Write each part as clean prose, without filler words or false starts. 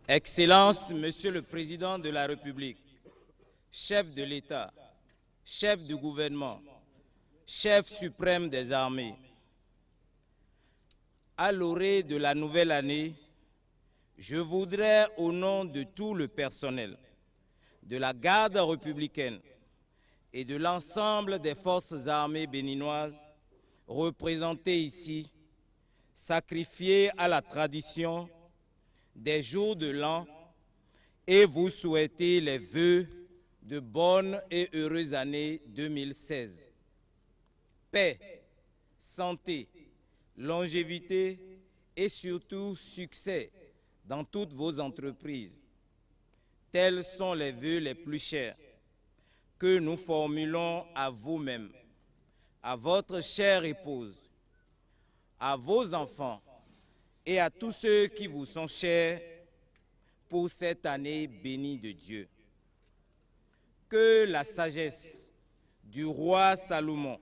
Excellences, Monsieur le Président de la République, chef de l'État, chef du gouvernement, chef suprême des armées, à l'orée de la nouvelle année, je voudrais, au nom de tout le personnel de la garde républicaine et de l'ensemble des forces armées béninoises représentées ici, sacrifier à la tradition des jours de l'an et vous souhaiter les vœux de bonnes et heureuses années 2016. Paix, santé, longévité et surtout succès dans toutes vos entreprises. Tels sont les vœux les plus chers que nous formulons à vous-même, à votre chère épouse, à vos enfants et à tous ceux qui vous sont chers pour cette année bénie de Dieu. Que la sagesse du roi Salomon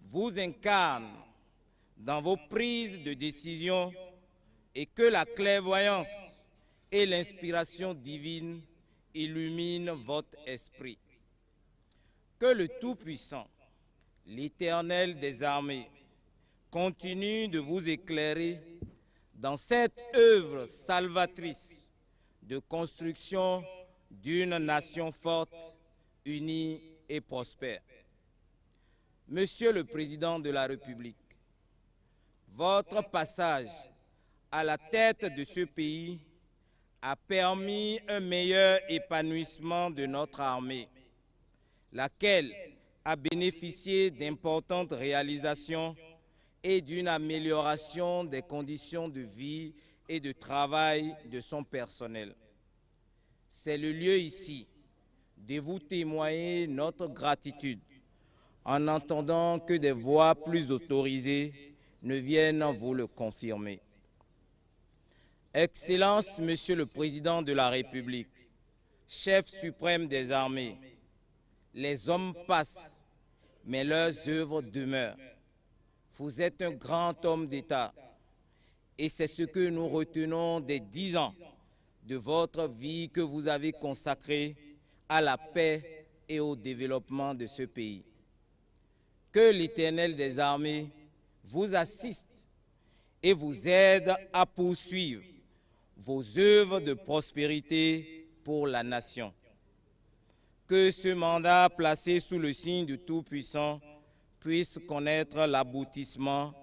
vous incarne dans vos prises de décision et que la clairvoyance et l'inspiration divine illuminent votre esprit. Que le Tout-Puissant, l'Éternel des armées, continue de vous éclairer dans cette œuvre salvatrice de construction d'une nation forte, unie et prospère. Monsieur le Président de la République, votre passage à la tête de ce pays a permis un meilleur épanouissement de notre armée, laquelle a bénéficié d'importantes réalisations et d'une amélioration des conditions de vie et de travail de son personnel. C'est le lieu ici de vous témoigner notre gratitude en entendant que des voix plus autorisées ne viennent vous le confirmer. Excellence, Monsieur le Président de la République, chef suprême des armées, les hommes passent, mais leurs œuvres demeurent. Vous êtes un grand homme d'État et c'est ce que nous retenons des 10 ans de votre vie que vous avez consacrée à la paix et au développement de ce pays. Que l'Éternel des armées vous assiste et vous aide à poursuivre vos œuvres de prospérité pour la nation. Que ce mandat placé sous le signe du Tout-Puissant puisse connaître l'aboutissement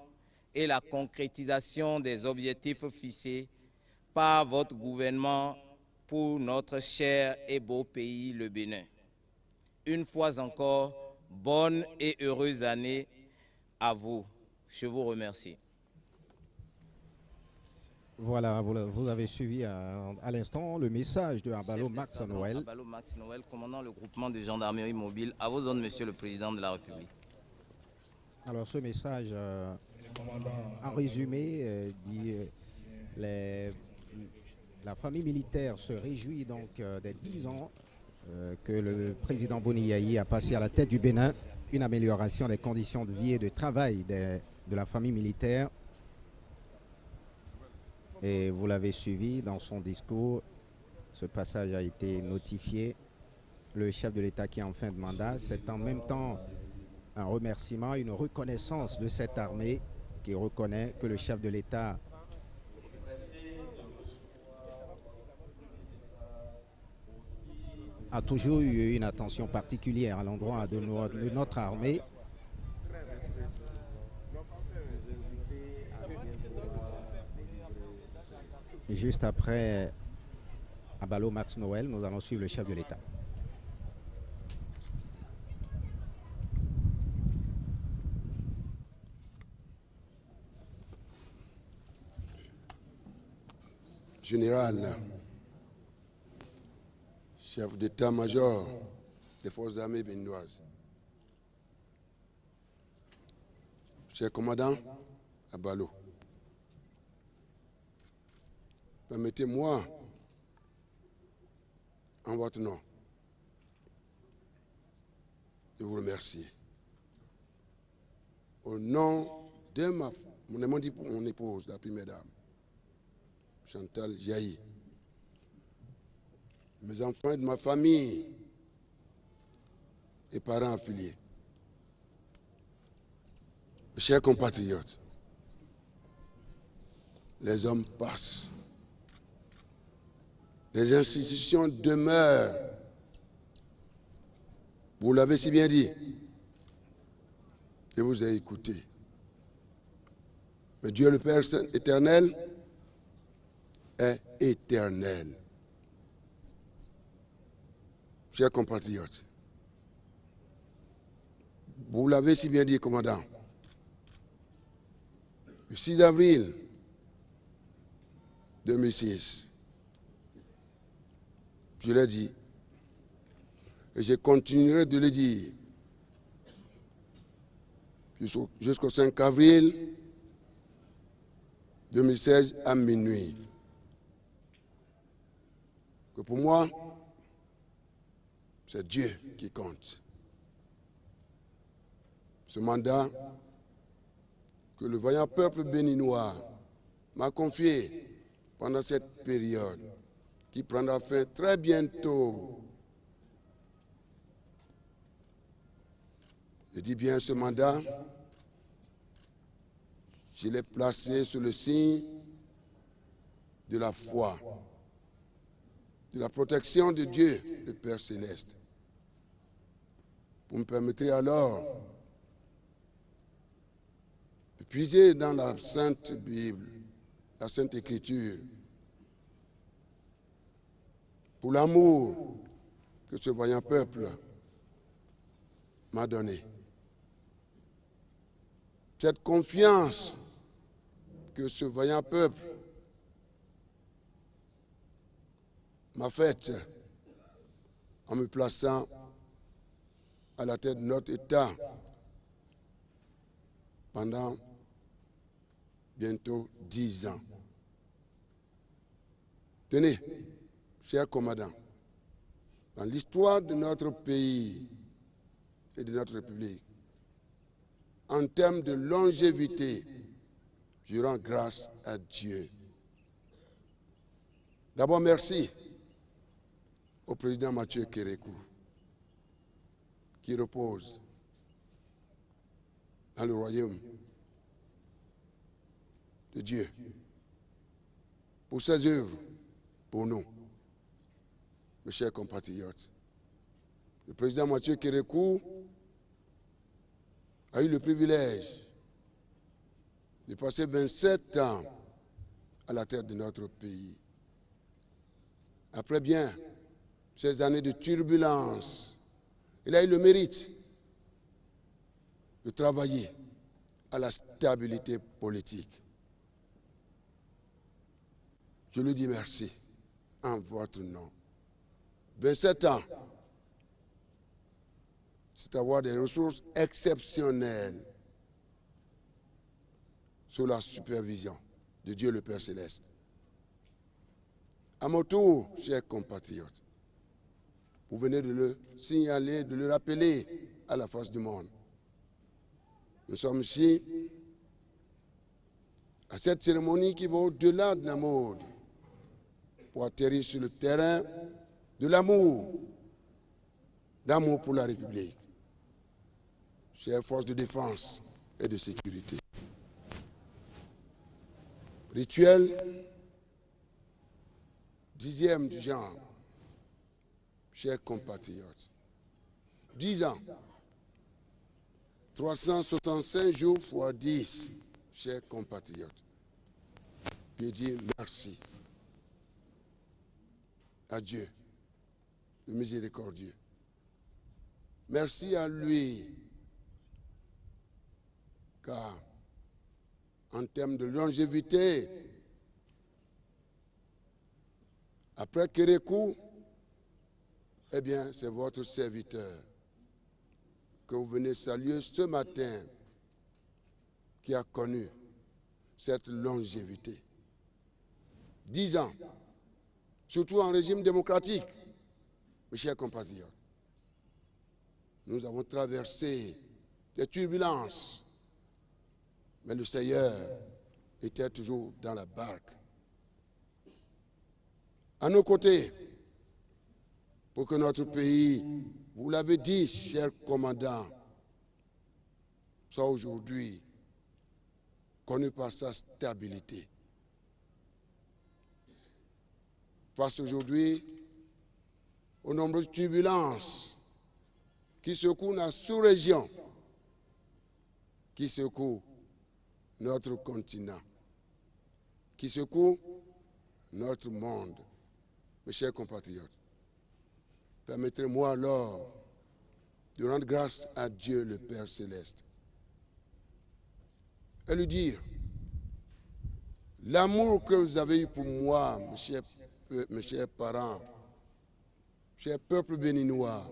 et la concrétisation des objectifs fixés par votre gouvernement pour notre cher et beau pays, le Bénin. Une fois encore, bonne et heureuse année à vous. Je vous remercie. Voilà, vous avez suivi à l'instant le message de Abalo Max Noël. Abalo Max Noël, commandant le groupement de gendarmerie mobile. À vos ordres, Monsieur le Président de la République. Alors ce message, en résumé, dit la famille militaire se réjouit donc des 10 ans que le président Boni Yayi a passé à la tête du Bénin, une amélioration des conditions de vie et de travail de la famille militaire. Et vous l'avez suivi dans son discours, ce passage a été notifié. Le chef de l'État qui est en fin de mandat, c'est en même temps un remerciement, une reconnaissance de cette armée qui reconnaît que le chef de l'État a toujours eu une attention particulière à l'endroit de notre armée. Et juste après Abalo Max Noël, nous allons suivre le chef de l'État. Général, chef d'état-major des forces armées béninoises, cher commandant Abalo, permettez-moi, en votre nom, de vous remercier. Au nom de mon épouse, la première dame, Chantal Yayi, mes enfants et de ma famille, et parents affiliés. Mes chers compatriotes, les hommes passent, les institutions demeurent. Vous l'avez si bien dit, et vous avez écouté. Mais Dieu le Père éternel est éternel. Chers compatriotes, vous l'avez si bien dit, commandant. Le 6 avril 2006, je l'ai dit, et je continuerai de le dire, jusqu'au 5 avril 2016 à minuit. Que pour moi, c'est Dieu qui compte. Ce mandat que le vaillant peuple béninois m'a confié pendant cette période, qui prendra fin très bientôt. Je dis bien ce mandat, je l'ai placé sous le signe de la foi, de la protection de Dieu, le Père Céleste. Vous me permettrez alors de puiser dans la Sainte Bible, la Sainte Écriture, pour l'amour que ce vaillant peuple m'a donné. Cette confiance que ce vaillant peuple m'a faite en me plaçant à la tête de notre État pendant bientôt 10 ans. Tenez, chers commandants, dans l'histoire de notre pays et de notre République, en termes de longévité, je rends grâce à Dieu. D'abord, merci au président Mathieu Kérékou, qui repose dans le royaume de Dieu, pour ses œuvres, pour nous, mes chers compatriotes. Le président Mathieu Kérékou a eu le privilège de passer 27 ans à la tête de notre pays. Après bien ces années de turbulence, il a eu le mérite de travailler à la stabilité politique. Je lui dis merci en votre nom. 27 ans, c'est avoir des ressources exceptionnelles sous la supervision de Dieu le Père Céleste. À mon tour, chers compatriotes, vous venez de le signaler, de le rappeler à la face du monde. Nous sommes ici à cette cérémonie qui va au-delà de la mode pour atterrir sur le terrain de l'amour pour la République, chères forces de défense et de sécurité. Rituel 10e du genre, chers compatriotes. 10 ans, 365 jours fois 10, chers compatriotes. Je dis merci à Dieu, le miséricordieux. Merci à lui, car en termes de longévité, après Kérékou, eh bien, c'est votre serviteur que vous venez saluer ce matin qui a connu cette longévité. 10 ans, surtout en régime démocratique, mes chers compatriotes. Nous avons traversé des turbulences, mais le Seigneur était toujours dans la barque. À nos côtés, pour que notre pays, vous l'avez dit, cher commandant, soit aujourd'hui connu par sa stabilité. Face aujourd'hui aux nombreuses turbulences qui secouent la sous-région, qui secouent notre continent, qui secouent notre monde. Mes chers compatriotes, permettez-moi alors de rendre grâce à Dieu le Père Céleste et lui dire l'amour que vous avez eu pour moi, mes chers parents, cher peuple béninois,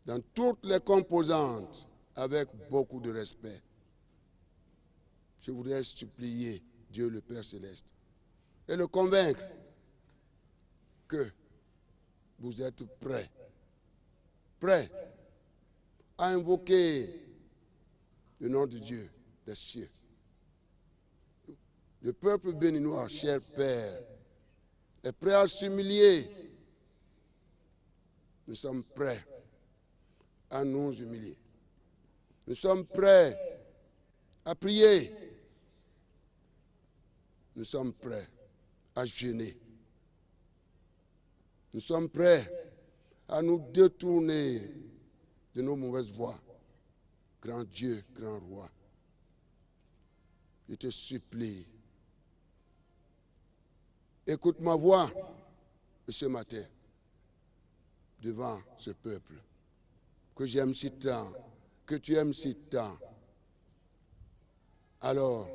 dans toutes les composantes, avec beaucoup de respect. Je voudrais supplier Dieu le Père Céleste et le convaincre que vous êtes prêts à invoquer le nom de Dieu des cieux. Le peuple béninois, cher Père, est prêt à s'humilier. Nous sommes prêts à nous humilier. Nous sommes prêts à prier. Nous sommes prêts à jeûner. Nous sommes prêts à nous détourner de nos mauvaises voies. Grand Dieu, grand roi, je te supplie, écoute ma voix ce matin devant ce peuple que j'aime si tant, que tu aimes si tant. Alors,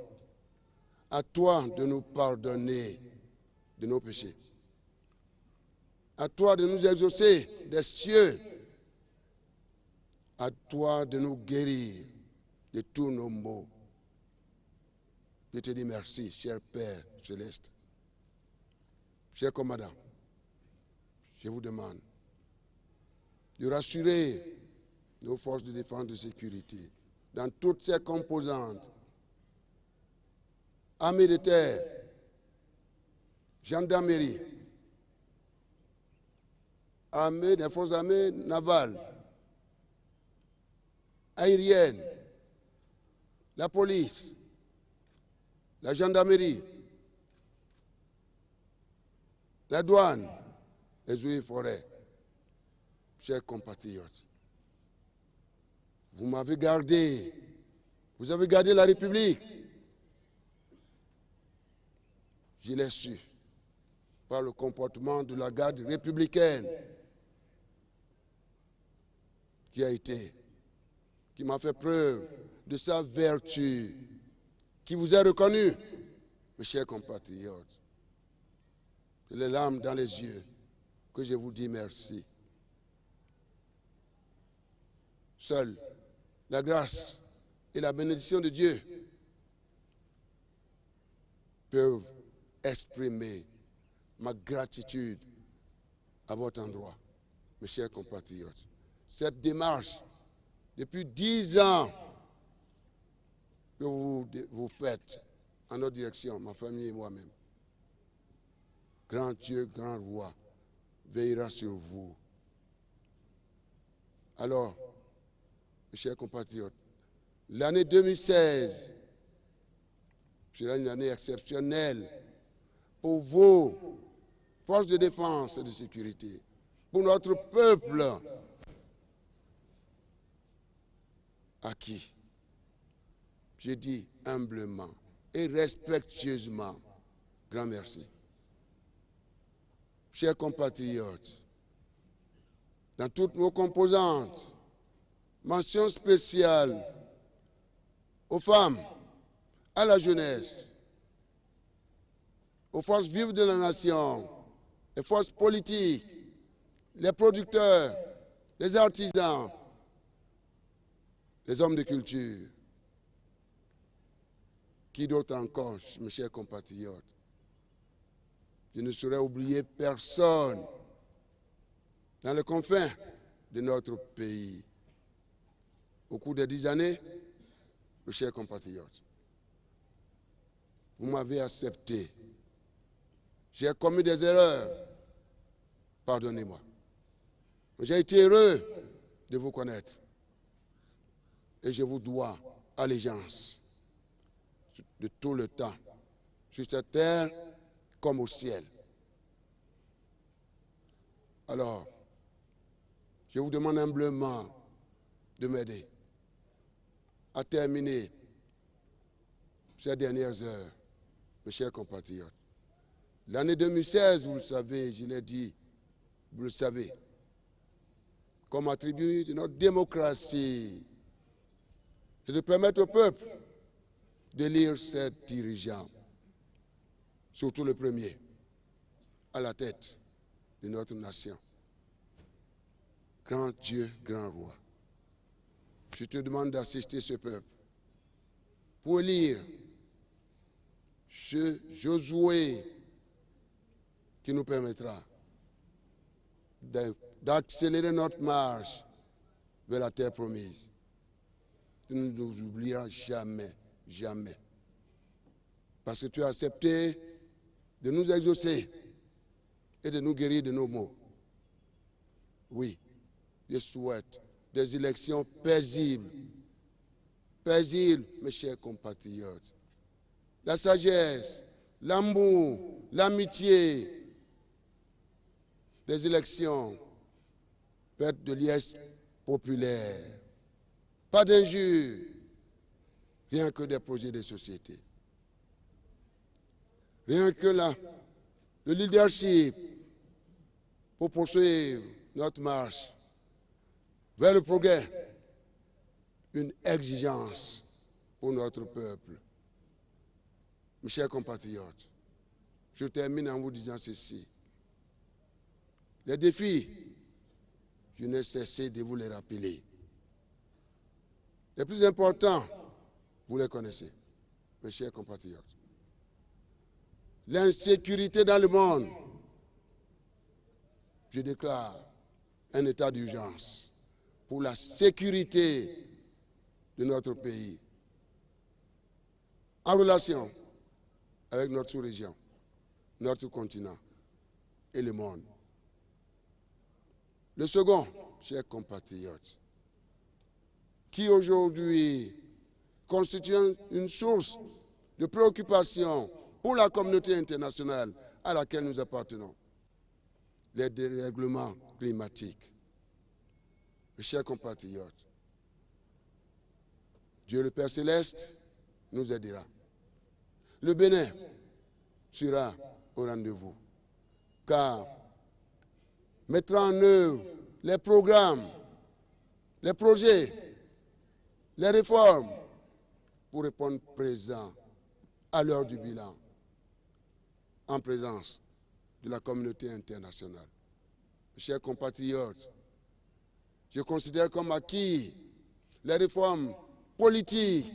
à toi de nous pardonner de nos péchés. À toi de nous exaucer des cieux. À toi de nous guérir de tous nos maux. Je te dis merci, cher Père Céleste. Cher commandant, je vous demande de rassurer nos forces de défense et de sécurité dans toutes ces composantes. Armée de terre, gendarmerie, armée des forces armées navales, aériennes, la police, la gendarmerie, la douane, les eaux et forêts. Chers compatriotes, vous m'avez gardé, vous avez gardé la République. Je l'ai su par le comportement de la garde républicaine qui m'a fait preuve de sa vertu, qui vous a reconnu, mes chers compatriotes. J'ai les larmes dans les yeux que je vous dis merci. Seule la grâce et la bénédiction de Dieu peuvent exprimer ma gratitude à votre endroit, mes chers compatriotes. Cette démarche, depuis 10 ans que vous faites en notre direction, ma famille et moi-même, grand Dieu, grand roi, veillera sur vous. Alors, mes chers compatriotes, l'année 2016 sera une année exceptionnelle pour vos forces de défense et de sécurité, pour notre peuple à qui je dis humblement et respectueusement grand merci. Chers compatriotes, dans toutes nos composantes, mention spéciale aux femmes, à la jeunesse, aux forces vives de la nation, les forces politiques, les producteurs, les artisans, les hommes de culture. Qui d'autre encore, mes chers compatriotes? Je ne saurais oublier personne dans les confins de notre pays. Au cours des 10 années, mes chers compatriotes, vous m'avez accepté. J'ai commis des erreurs. Pardonnez-moi. J'ai été heureux de vous connaître. Et je vous dois allégeance de tout le temps, sur cette terre comme au ciel. Alors, je vous demande humblement de m'aider à terminer ces dernières heures, mes chers compatriotes. L'année 2016, vous le savez, je l'ai dit, vous le savez, comme attribut de notre démocratie, c'est de permettre au peuple d'élire ses dirigeants, surtout le premier, à la tête de notre nation. Grand Dieu, grand roi, je te demande d'assister ce peuple pour élire ce Josué qui nous permettra d'accélérer notre marche vers la terre promise. Tu ne nous oublieras jamais, jamais. Parce que tu as accepté de nous exaucer et de nous guérir de nos maux. Oui, je souhaite des élections paisibles. Paisibles, mes chers compatriotes. La sagesse, l'amour, l'amitié. Des élections faites de liesse populaire. Pas d'injures, rien que des projets de société. Rien que le leadership pour poursuivre notre marche vers le progrès, une exigence pour notre peuple. Mes chers compatriotes, je termine en vous disant ceci. Les défis, je n'ai cessé de vous les rappeler. Les plus importants, vous les connaissez, mes chers compatriotes. L'insécurité dans le monde, je déclare un état d'urgence pour la sécurité de notre pays, en relation avec notre sous-région, notre continent et le monde. Le second, chers compatriotes, qui aujourd'hui constitue une source de préoccupation pour la communauté internationale à laquelle nous appartenons, les dérèglements climatiques. Mes chers compatriotes, Dieu le Père Céleste nous aidera. Le Bénin sera au rendez-vous, car mettre en œuvre les programmes, les projets, les réformes pour répondre présent à l'heure du bilan, en présence de la communauté internationale. Chers compatriotes, je considère comme acquis les réformes politiques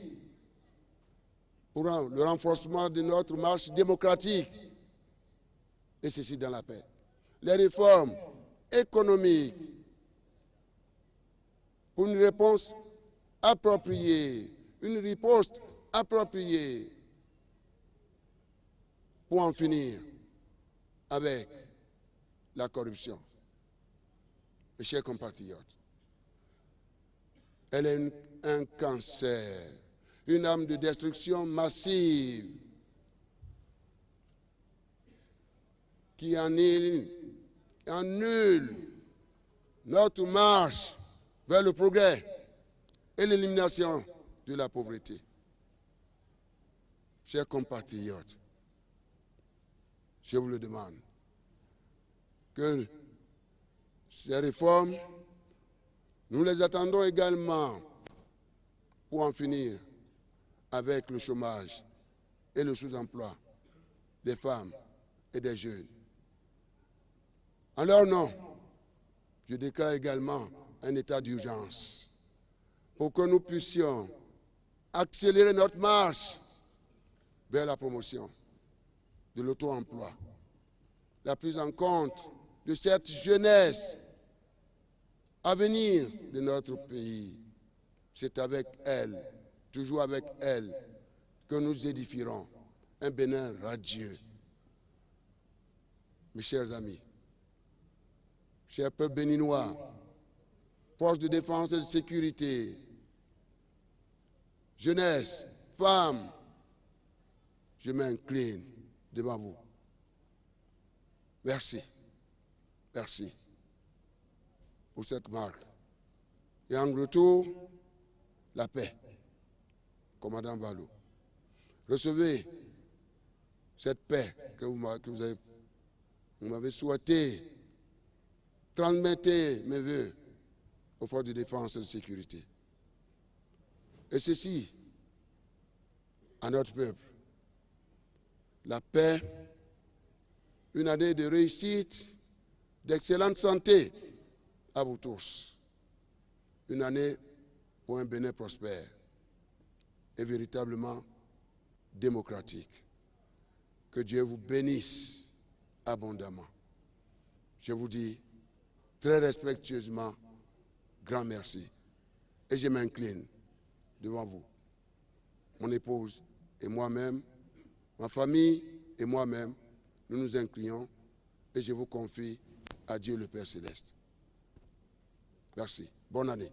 pour le renforcement de notre marche démocratique, et ceci dans la paix. Les réformes économiques pour une réponse appropriée, une riposte appropriée pour en finir avec la corruption. Mes chers compatriotes, elle est un cancer, une arme de destruction massive qui annule notre marche vers le progrès et l'élimination de la pauvreté. Chers compatriotes, je vous le demande, que ces réformes, nous les attendons également pour en finir avec le chômage et le sous-emploi des femmes et des jeunes. En leur nom, je déclare également un état d'urgence pour que nous puissions accélérer notre marche vers la promotion de l'auto-emploi, la prise en compte de cette jeunesse à venir de notre pays. C'est avec elle, toujours avec elle, que nous édifierons un Bénin radieux. Mes chers amis, cher peuple béninois, forces de défense et de sécurité, jeunesse, femmes, je m'incline devant vous. Merci. Merci pour cette marque. Et en retour, la paix. Commandant Balo, recevez cette paix que vous m'avez souhaité. Transmettez mes voeux aux forces de défense et de sécurité. Et ceci, à notre peuple, la paix, une année de réussite, d'excellente santé à vous tous. Une année pour un Bénin prospère et véritablement démocratique. Que Dieu vous bénisse abondamment. Je vous dis très respectueusement, grand merci. Et je m'incline devant vous. Mon épouse et moi-même, ma famille et moi-même, nous nous inclinons et je vous confie à Dieu le Père Céleste. Merci. Bonne année.